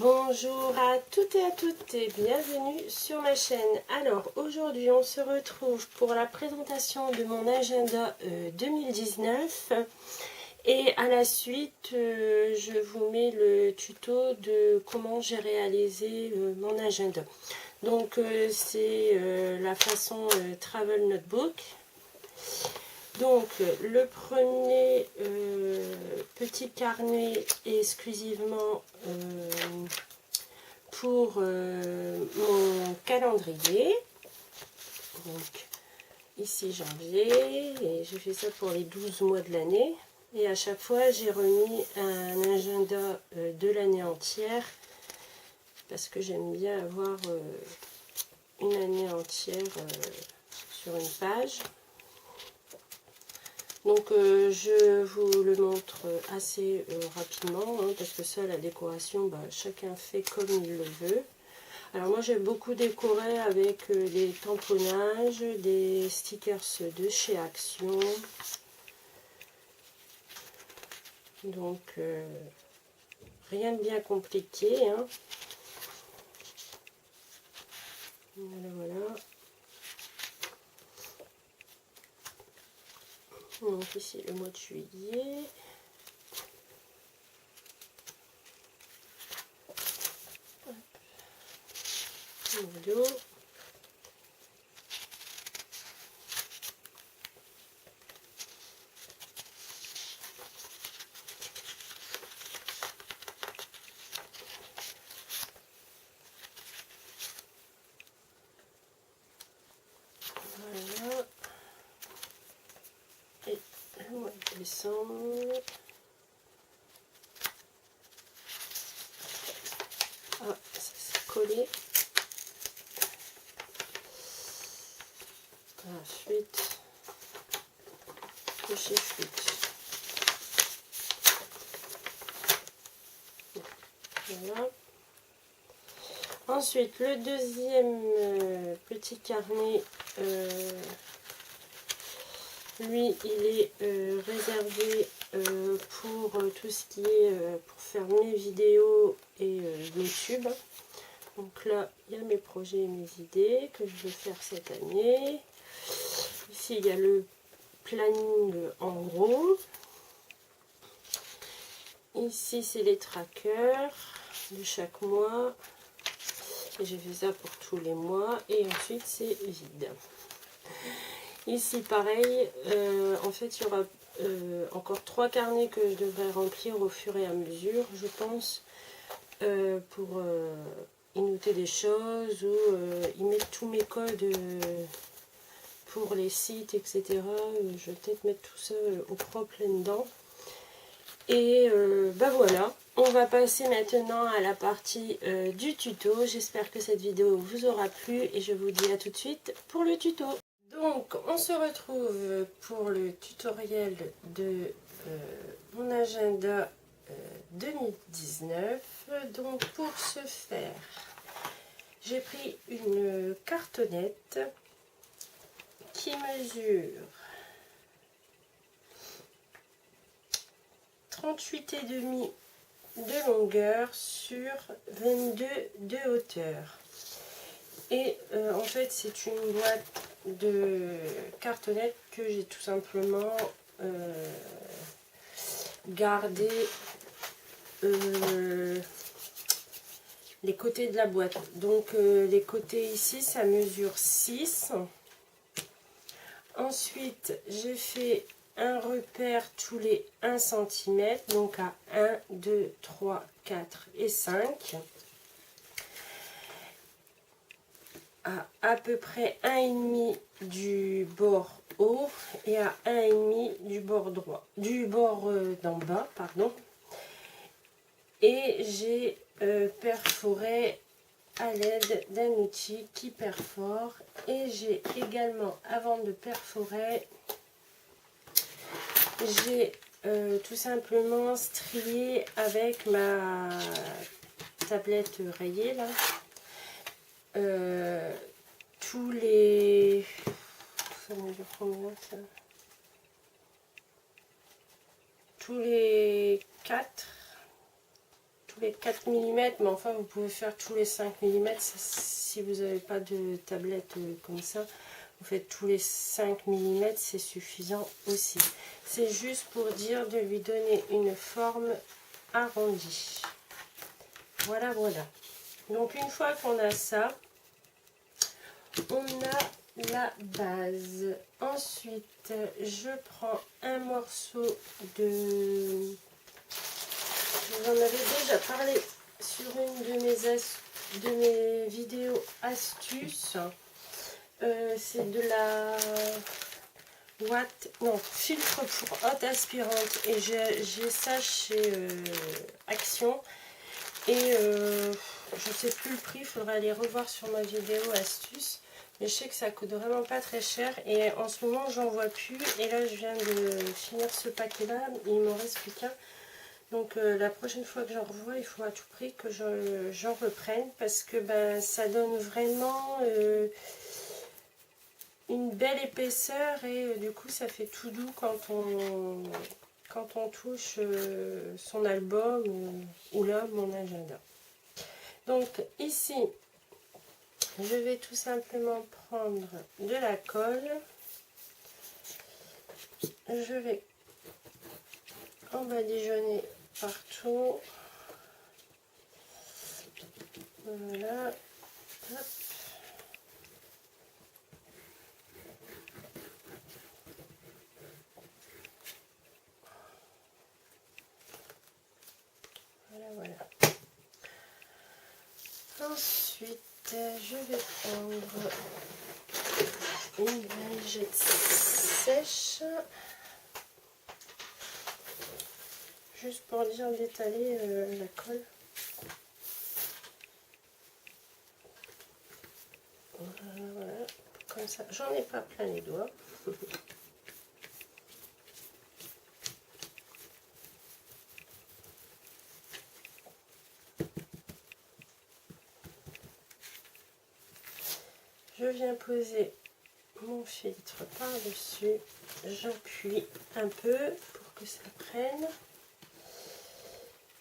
Bonjour à toutes et bienvenue sur ma chaîne. Alors aujourd'hui on se retrouve pour la présentation de mon agenda 2019 et à la suite je vous mets le tuto de comment j'ai réalisé mon agenda. Donc c'est la façon Travel Notebook. Donc le premier petit carnet est exclusivement pour mon calendrier. Donc ici janvier, et j'ai fait ça pour les 12 mois de l'année. Et à chaque fois j'ai remis un agenda de l'année entière parce que j'aime bien avoir une année entière sur une page. Donc je vous le montre assez rapidement, hein, parce que ça la décoration, chacun fait comme il le veut. Alors moi j'ai beaucoup décoré avec des tamponnages, des stickers de chez Action. Donc rien de bien compliqué, hein. Voilà. Donc ici le mois de juillet. Voilà. Et le mois de décembre. Ah, ça s'est collé. Ensuite, le chez Flûte. Voilà. Ensuite, le deuxième petit carnet, lui, il est réservé pour tout ce qui est pour faire mes vidéos et YouTube. Donc là, il y a mes projets et mes idées que je veux faire cette année. Ici, il y a le planning en gros. Ici, c'est les trackers de chaque mois. Et j'ai fait ça pour tous les mois. Et ensuite, c'est vide. Ici, pareil. En fait, il y aura encore 3 carnets que je devrais remplir au fur et à mesure, je pense, pour y noter des choses ou y mettre tous mes codes pour les sites, etc. Je vais peut-être mettre tout ça au propre là-dedans. Et voilà, on va passer maintenant à la partie du tuto. J'espère que cette vidéo vous aura plu et je vous dis à tout de suite pour le tuto. Donc on se retrouve pour le tutoriel de mon agenda 2019. Donc pour ce faire, j'ai pris une cartonnette qui mesure 38,5 de longueur sur 22 de hauteur. Et en fait c'est une boîte de cartonnettes que j'ai tout simplement gardé les côtés de la boîte. Donc les côtés ici ça mesure 6. Ensuite j'ai fait un repère tous les 1 cm, donc à 1, 2, 3, 4 et 5. À peu près 1,5 du bord haut et à 1,5 du bord droit, du bord d'en bas, pardon. Et j'ai perforé à l'aide d'un outil qui perfore. Et j'ai également, avant de perforer, j'ai tout simplement strié avec ma tablette rayée là. Tous les... Ça mesure combien ça? Tous les 4 tous les 4 mm, mais enfin vous pouvez faire tous les 5 mm si vous n'avez pas de tablette comme ça. Vous faites tous les 5 mm, c'est suffisant aussi. C'est juste pour dire de lui donner une forme arrondie. Voilà, voilà. Donc une fois qu'on a ça, on a la base. Ensuite, je prends un morceau de... Je vous en avais déjà parlé sur une de mes vidéos astuces. C'est de la filtre pour haute aspirante. Et j'ai ça chez Action. Et je sais plus le prix, il faudra aller revoir sur ma vidéo astuce. Mais je sais que ça coûte vraiment pas très cher. Et en ce moment, j'en vois plus. Et là, je viens de finir ce paquet-là. Il m'en reste plus qu'un. Donc la prochaine fois que j'en revois, il faut à tout prix que j'en reprenne. Parce que ben, ça donne vraiment une belle épaisseur. Et du coup, ça fait tout doux quand on touche son album ou là, mon agenda. Donc ici, je vais tout simplement prendre de la colle. Je vais badigeonner partout. Voilà. Hop. Voilà, voilà. Ensuite, je vais prendre une lingette sèche. Juste pour bien d'étaler la colle. Voilà, voilà. Comme ça, j'en ai pas plein les doigts. Je viens poser mon filtre par-dessus. J'appuie un peu pour que ça prenne.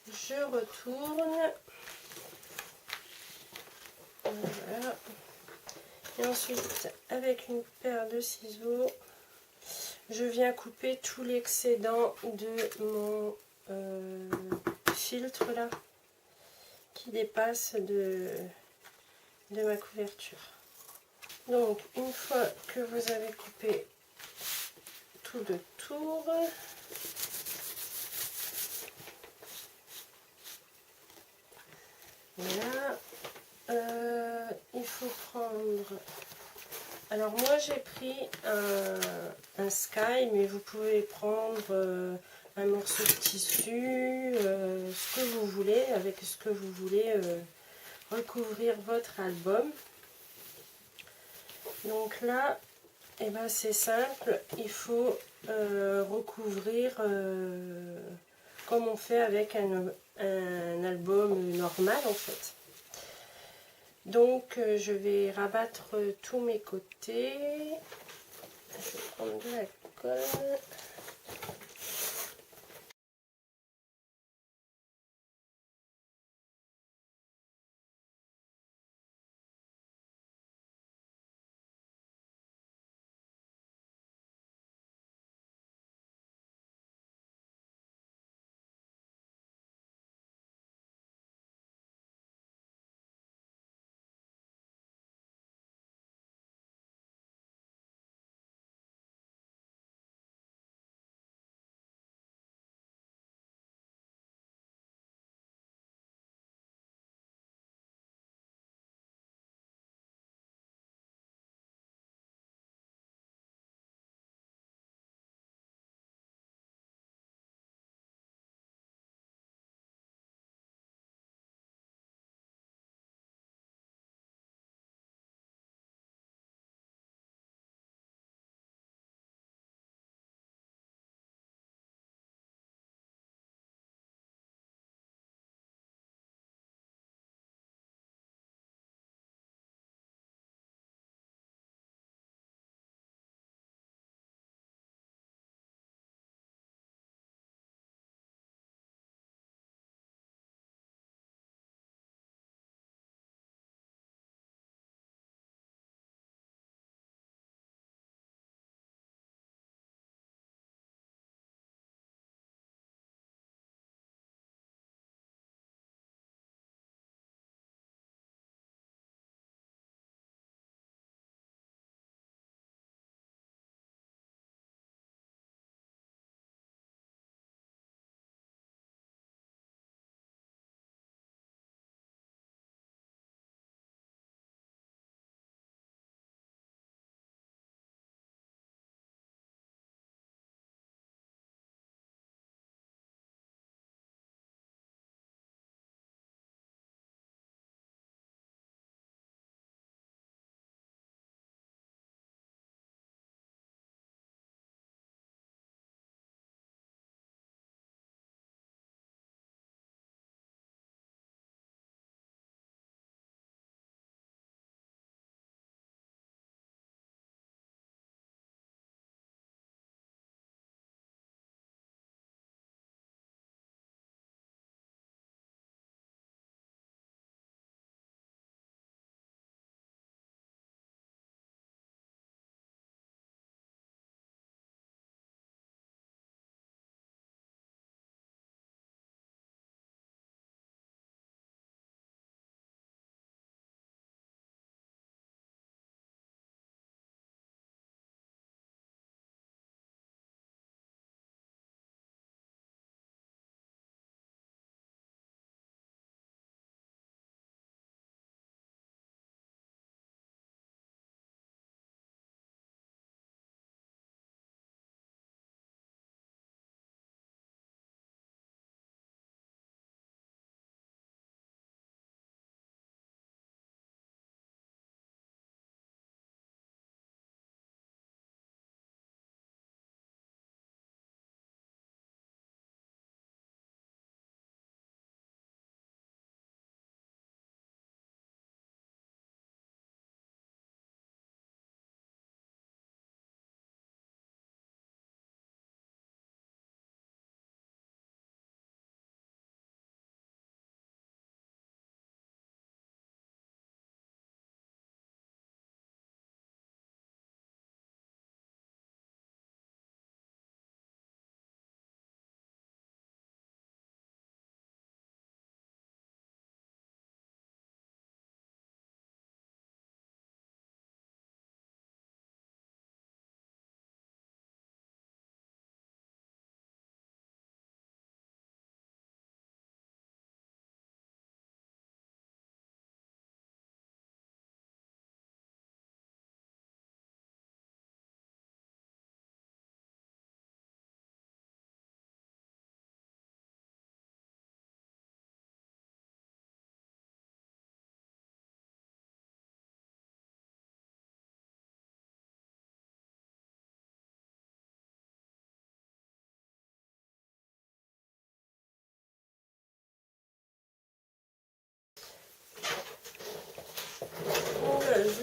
Je retourne. Voilà. Et ensuite, avec une paire de ciseaux, je viens couper tout l'excédent de mon filtre là, qui dépasse de ma couverture. Donc, une fois que vous avez coupé tout de tour, voilà, il faut prendre... Alors moi j'ai pris un Sky, mais vous pouvez prendre un morceau de tissu, ce que vous voulez, avec ce que vous voulez recouvrir votre album. Donc là, eh ben, c'est simple, il faut recouvrir comme on fait avec un album normal en fait. Donc je vais rabattre tous mes côtés. Je vais prendre de la colle.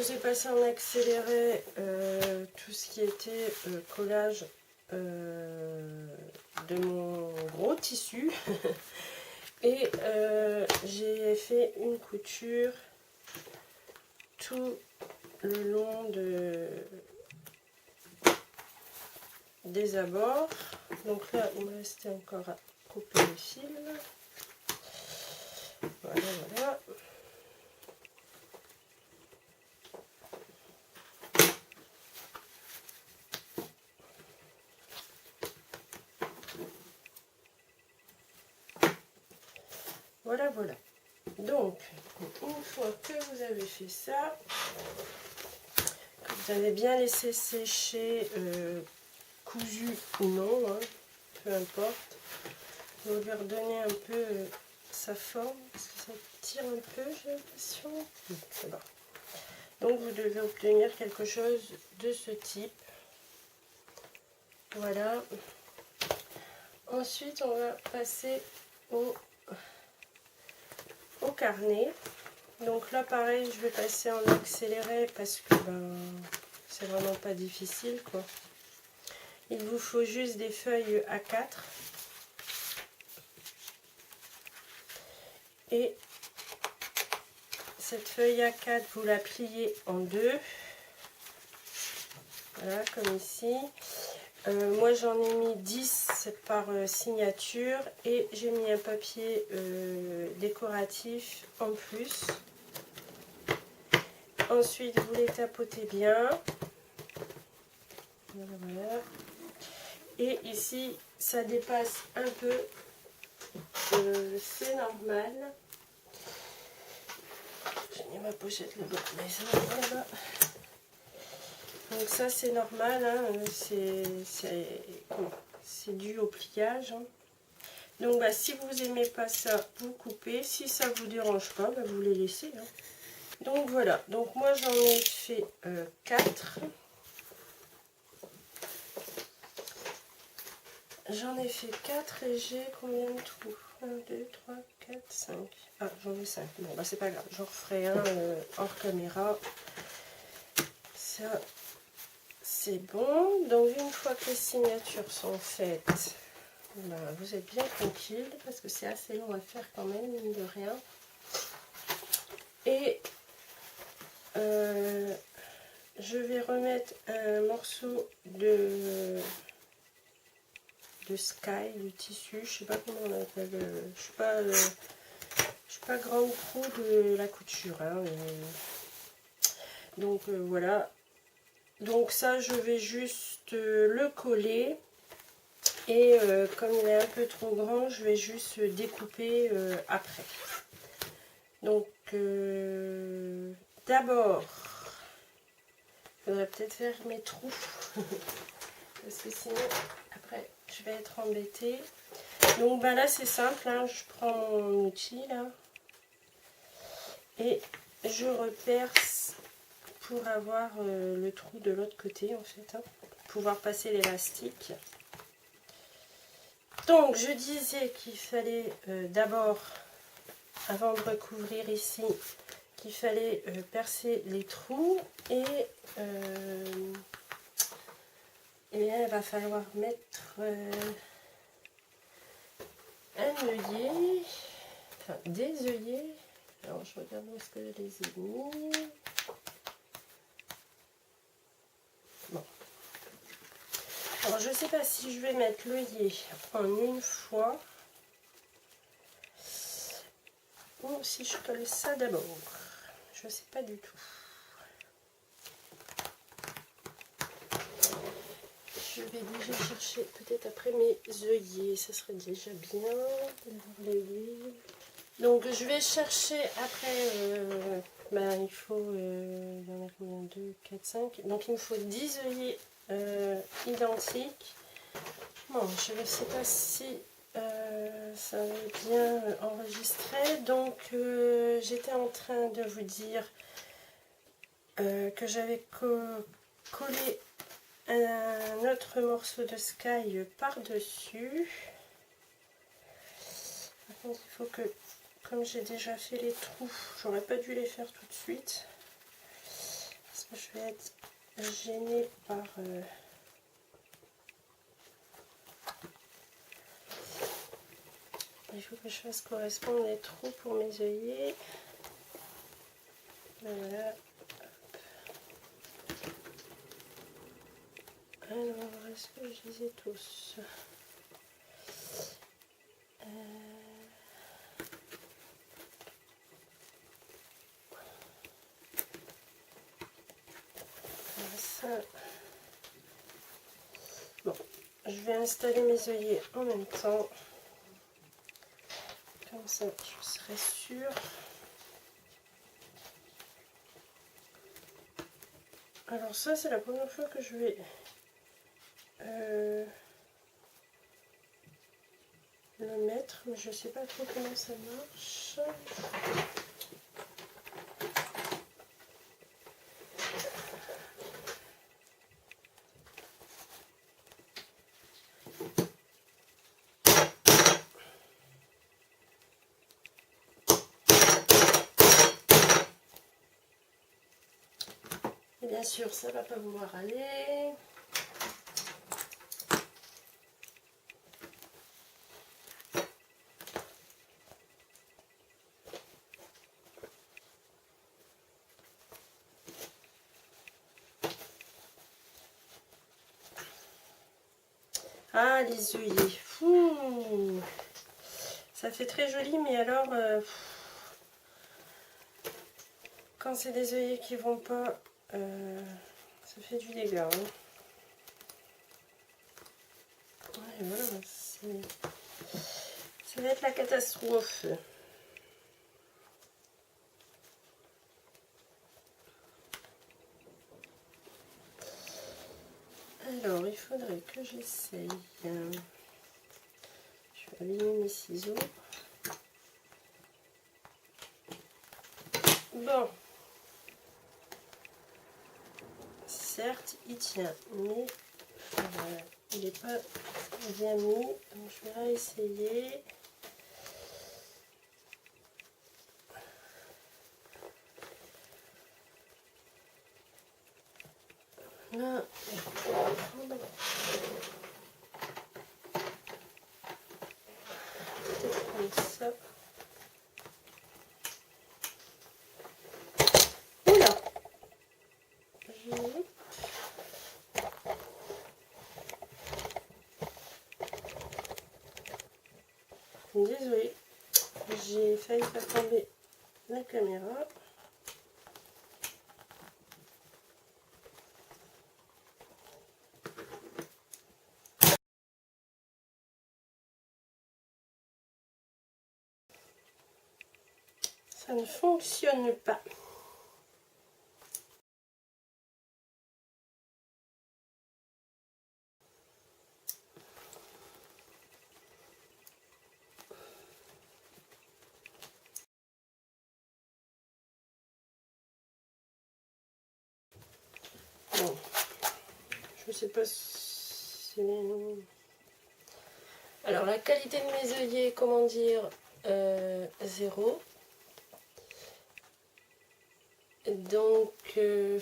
vous ai passé en accéléré tout ce qui était collage de mon gros tissu. Et j'ai fait une couture tout le long des abords. Donc là, il me restait encore à couper le fil. Voilà, voilà. Voilà, voilà. Donc, une fois que vous avez fait ça, que vous avez bien laissé sécher, cousu ou non, hein, peu importe, vous lui redonnez un peu sa forme, parce que ça tire un peu, j'ai l'impression. C'est bon. Donc, vous devez obtenir quelque chose de ce type. Voilà. Ensuite, on va passer au carnet. Donc là, pareil, je vais passer en accéléré parce que c'est vraiment pas difficile, quoi. Il vous faut juste des feuilles A4 et cette feuille A4, vous la pliez en deux. Voilà, comme ici. Moi, j'en ai mis 10 par signature et j'ai mis un papier décoratif en plus. Ensuite, vous les tapotez bien. Voilà, voilà. Et ici, ça dépasse un peu. C'est normal. J'ai mis ma pochette là-bas. Mais ça va là-bas. Donc ça, c'est normal. Hein. C'est dû au pliage. Hein. Donc, si vous aimez pas ça, vous coupez. Si ça vous dérange pas, vous les laissez. Hein. Donc voilà, donc moi j'en ai fait 4. J'en ai fait 4 et j'ai combien de trous? 1, 2, 3, 4, 5. Ah, j'en ai 5. Bon, c'est pas grave, j'en referai un hors caméra. Ça, c'est bon. Donc une fois que les signatures sont faites, vous êtes bien tranquille parce que c'est assez long à faire quand même, mine de rien. Et je vais remettre un morceau de sky, de tissu, je sais pas comment on appelle, je suis pas grand pro de la couture, hein, donc voilà. Donc ça, je vais juste le coller et comme il est un peu trop grand, je vais juste découper après. Donc d'abord, il faudrait peut-être faire mes trous parce que sinon après je vais être embêtée. Donc là c'est simple, hein, je prends mon outil là et je reperce pour avoir le trou de l'autre côté en fait, hein, pour pouvoir passer l'élastique. Donc je disais qu'il fallait d'abord, avant de recouvrir ici, qu'il fallait percer les trous et bien, il va falloir mettre un œillet, enfin des œillets. Alors je regarde où est-ce que je les ai mis. Bon. Alors je ne sais pas si je vais mettre l'œillet en une fois ou si je colle ça d'abord. Je ne sais pas du tout. Je vais déjà chercher peut-être après mes œillets, ça serait déjà bien d'avoir l'œillet. Donc je vais chercher après, il faut, il y en a combien, 2, 4, 5, donc il me faut 10 œillets identiques. Bon, je ne sais pas si ça va bien enregistré, donc j'étais en train de vous dire que j'avais collé un autre morceau de sky par-dessus. Par contre, il faut que, comme j'ai déjà fait les trous, j'aurais pas dû les faire tout de suite. que je vais être gênée par... Il faut que je fasse correspondre les trous pour mes œillets. Voilà. Alors, est-ce que je les ai tous? Ça. Bon, je vais installer mes œillets en même temps. Comme ça, je serai sûre. Alors ça, c'est la première fois que je vais le mettre, mais je sais pas trop comment ça marche. Et bien sûr, ça va pas vouloir aller. Ah, les œillets. Ouh, ça fait très joli, mais alors, quand c'est des œillets qui vont pas, ça fait du dégât. Hein. Ouais, voilà, ça va être la catastrophe. Alors, il faudrait que j'essaye. Je vais aligner mes ciseaux. Bon. Certes, il tient, mais il n'est pas bien mis. Donc, je vais réessayer. Là, je vais prendre peut-être comme ça. Oula! Désolée, j'ai failli faire tomber la caméra. Ça ne fonctionne pas. Bon, je ne sais pas si... Alors, la qualité de mes œillets, comment dire, 0. Donc, je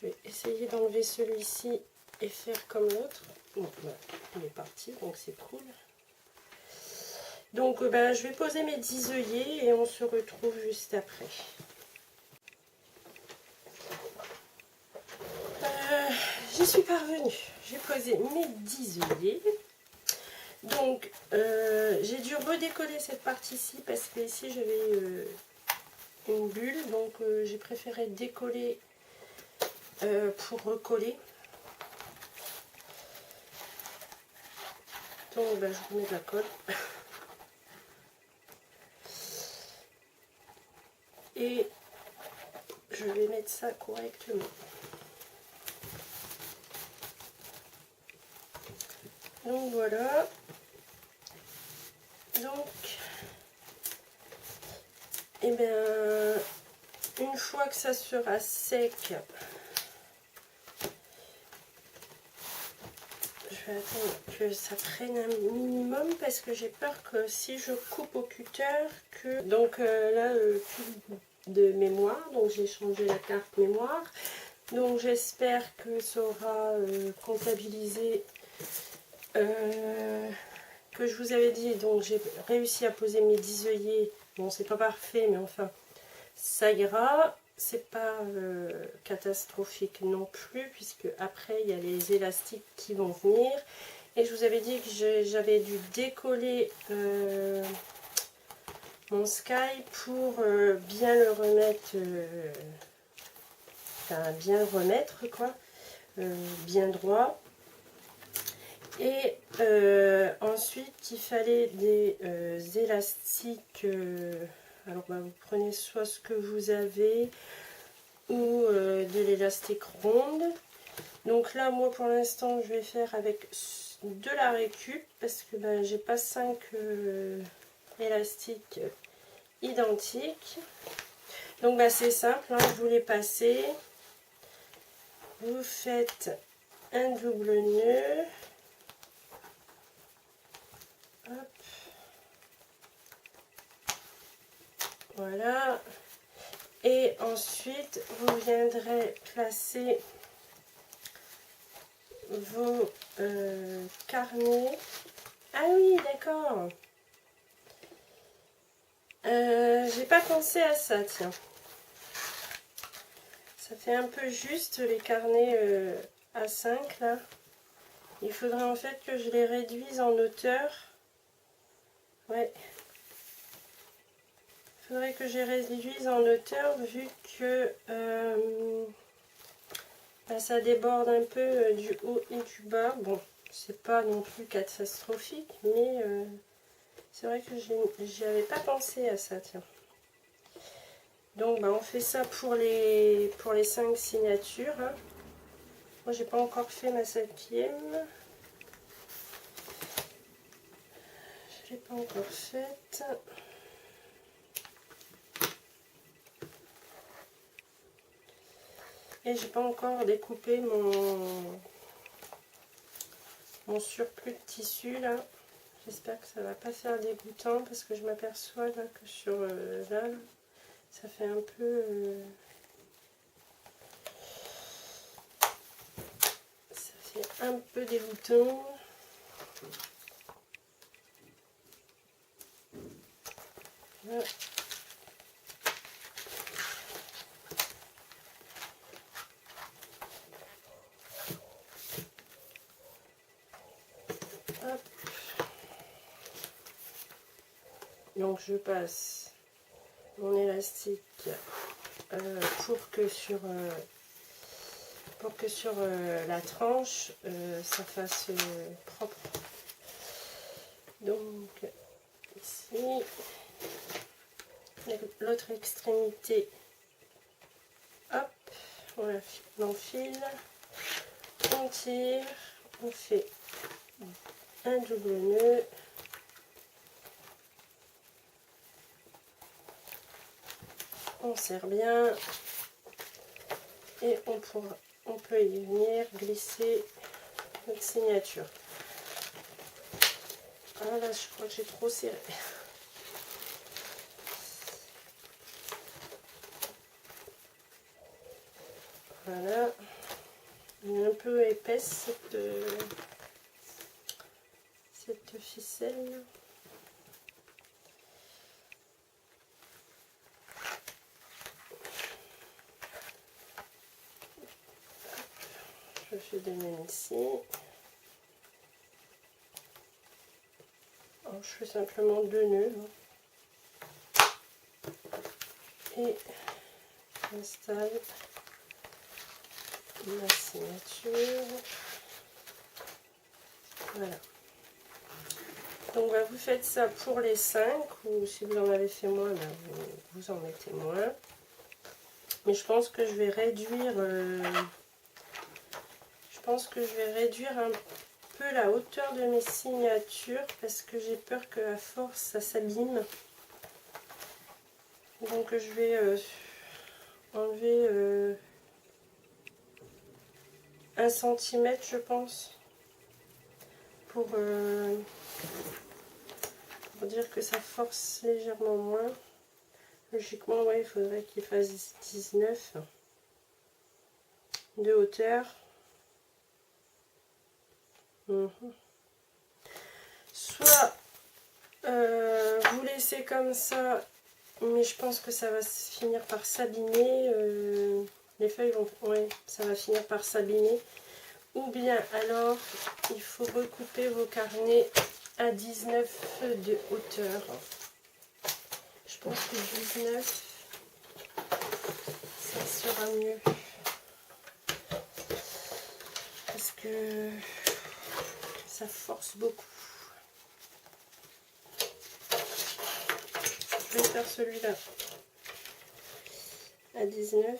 vais essayer d'enlever celui-ci et faire comme l'autre. Bon, bah, il est parti, donc c'est cool. Donc, je vais poser mes 10 œillets et on se retrouve juste après. J'y suis parvenue. J'ai posé mes 10 œillets. Donc, j'ai dû redécoller cette partie-ci parce que ici j'avais une bulle. Donc, j'ai préféré décoller pour recoller. Donc, je vous mets de la colle. Et je vais mettre ça correctement. Donc voilà. Donc, et bien, une fois que ça sera sec, je vais attendre que ça prenne un minimum parce que j'ai peur que si je coupe au cutter, que... Donc là, de mémoire, donc j'ai changé la carte mémoire. Donc j'espère que ça aura comptabilisé, que je vous avais dit, donc j'ai réussi à poser mes 10 œillets. Bon, c'est pas parfait, mais enfin ça ira. C'est pas catastrophique non plus, puisque après il y a les élastiques qui vont venir. Et je vous avais dit que j'avais dû décoller mon sky pour bien le remettre, enfin bien le remettre quoi, bien droit. Et ensuite il fallait des élastiques, alors bah, vous prenez soit ce que vous avez ou de l'élastique ronde. Donc là moi pour l'instant je vais faire avec de la récup parce que ben, j'ai pas 5 élastiques identiques. Donc bah, c'est simple, hein, vous les passez, vous faites un double nœud. Hop. Voilà. Et ensuite, vous viendrez placer vos carnets. Ah oui, d'accord. J'ai pas pensé à ça, tiens. Ça fait un peu juste les carnets A5 là. Il faudrait en fait que je les réduise en hauteur. Ouais. Il faudrait que je les réduise en hauteur vu que ben, ça déborde un peu du haut et du bas. Bon, c'est pas non plus catastrophique, mais c'est vrai que j'y avais pas pensé à ça, tiens. Donc ben, on fait ça pour les 5 signatures. Hein. Moi j'ai pas encore fait ma 5e. Je l'ai pas encore faite. Et j'ai pas encore découpé mon surplus de tissu là. J'espère que ça va pas faire dégoûtant parce que je m'aperçois là que sur là, ça fait un peu dégoûtant. Voilà. Hop. Donc je passe mon élastique pour que sur la tranche ça fasse propre. Donc ici l'autre extrémité, hop, on l'enfile, on tire, on fait un double nœud, on serre bien et on peut y venir glisser notre signature. Ah là, je crois que j'ai trop serré. Voilà, elle est un peu épaisse cette ficelle. Je fais de même ici. Alors, je fais simplement 2 nœuds et j'installe ma signature. Voilà. Donc bah, vous faites ça pour les 5, ou si vous en avez fait moins, bah, vous en mettez moins. Mais je pense que je vais réduire un peu la hauteur de mes signatures parce que j'ai peur que à force ça s'abîme. Donc je vais enlever 1 cm je pense pour dire que ça force légèrement moins. Logiquement, ouais, il faudrait qu'il fasse 19 de hauteur. Soit vous laissez comme ça, mais je pense que ça va finir par s'abîmer. Les feuilles vont... Ouais, ça va finir par s'abîmer. Ou bien alors, il faut recouper vos carnets à 19 de hauteur. Je pense que 19, ça sera mieux. Parce que ça force beaucoup. Je vais faire celui-là à 19.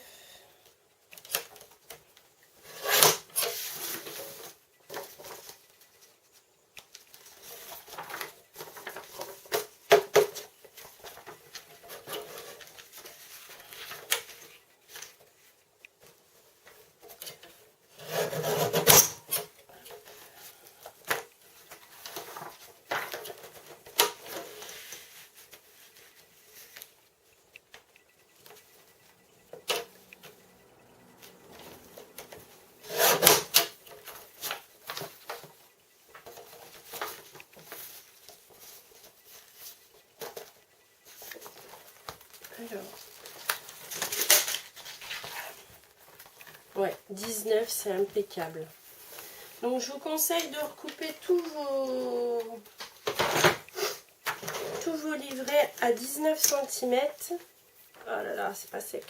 Alors, ouais, 19, c'est impeccable. Donc, je vous conseille de recouper tous vos livrets à 19 cm. Oh là là, c'est pas sec.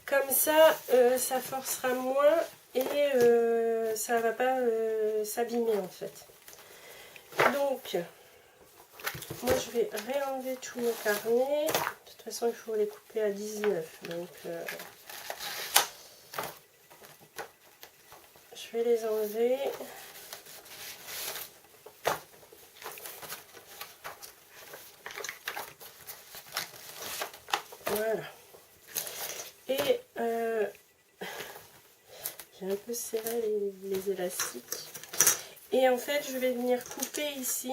Comme ça, ça forcera moins et ça va pas s'abîmer en fait. Donc, moi je vais réenlever tous mes carnets. De toute façon, il faut les couper à 19. Donc, je vais les enlever. Voilà. Et j'ai un peu serré les élastiques. Et en fait, je vais venir couper ici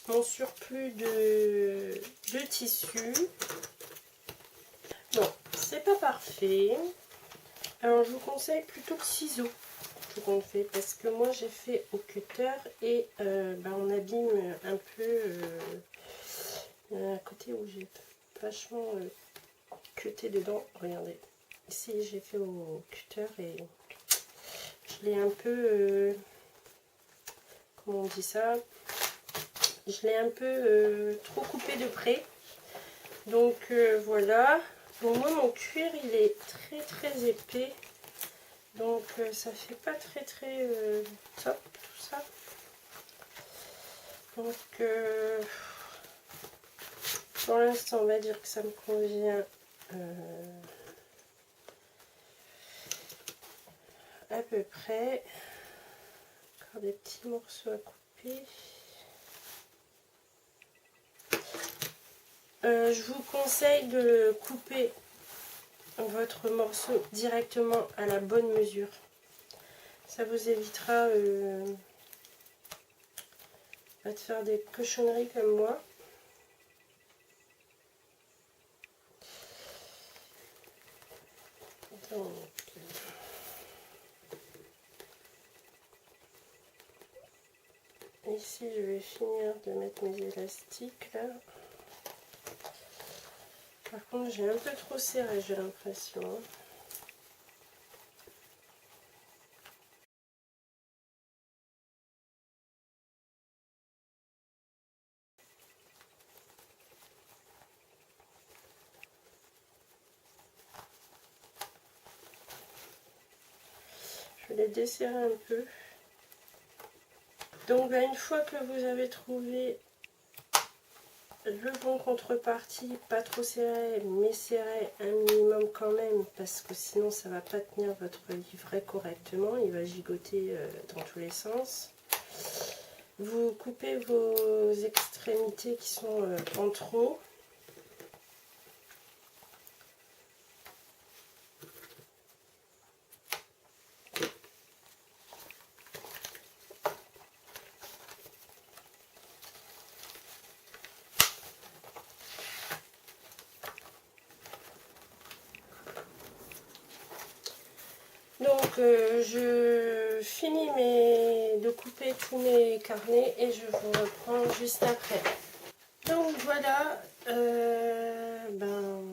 mon surplus de tissu. Bon, c'est pas parfait. Alors, je vous conseille plutôt le ciseau qu'on fait parce que moi j'ai fait au cutter et on abîme un peu un côté où j'ai vachement cuté dedans. Regardez, ici j'ai fait au cutter et je l'ai un peu comment on dit ça, je l'ai un peu trop coupé de près. Donc voilà. Bon, moi mon cuir il est très épais. Donc ça fait pas très top tout ça. Donc pour l'instant on va dire que ça me convient à peu près. Encore des petits morceaux à couper. Je vous conseille de couper votre morceau directement à la bonne mesure. Ça vous évitera de faire des cochonneries comme moi. Donc, ici je vais finir de mettre mes élastiques là. Par contre j'ai un peu trop serré, j'ai l'impression. Je vais les desserrer un peu. Donc une fois que vous avez trouvé le bon contrepartie, pas trop serré, mais serré un minimum quand même, parce que sinon ça va pas tenir votre livret correctement, il va gigoter dans tous les sens. Vous coupez vos extrémités qui sont en trop. je finis de couper tous mes carnets et je vous reprends juste après. Donc voilà,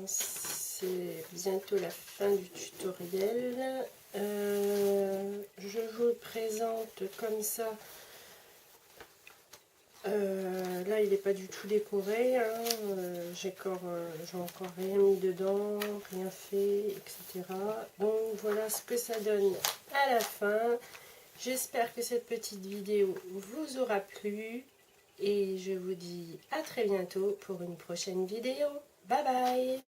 c'est bientôt la fin du tutoriel. Je vous le présente comme ça. Là il n'est pas du tout décoré, hein. J'ai encore rien mis dedans, rien fait, etc. Donc voilà ce que ça donne à la fin. J'espère que cette petite vidéo vous aura plu et je vous dis à très bientôt pour une prochaine vidéo. Bye bye!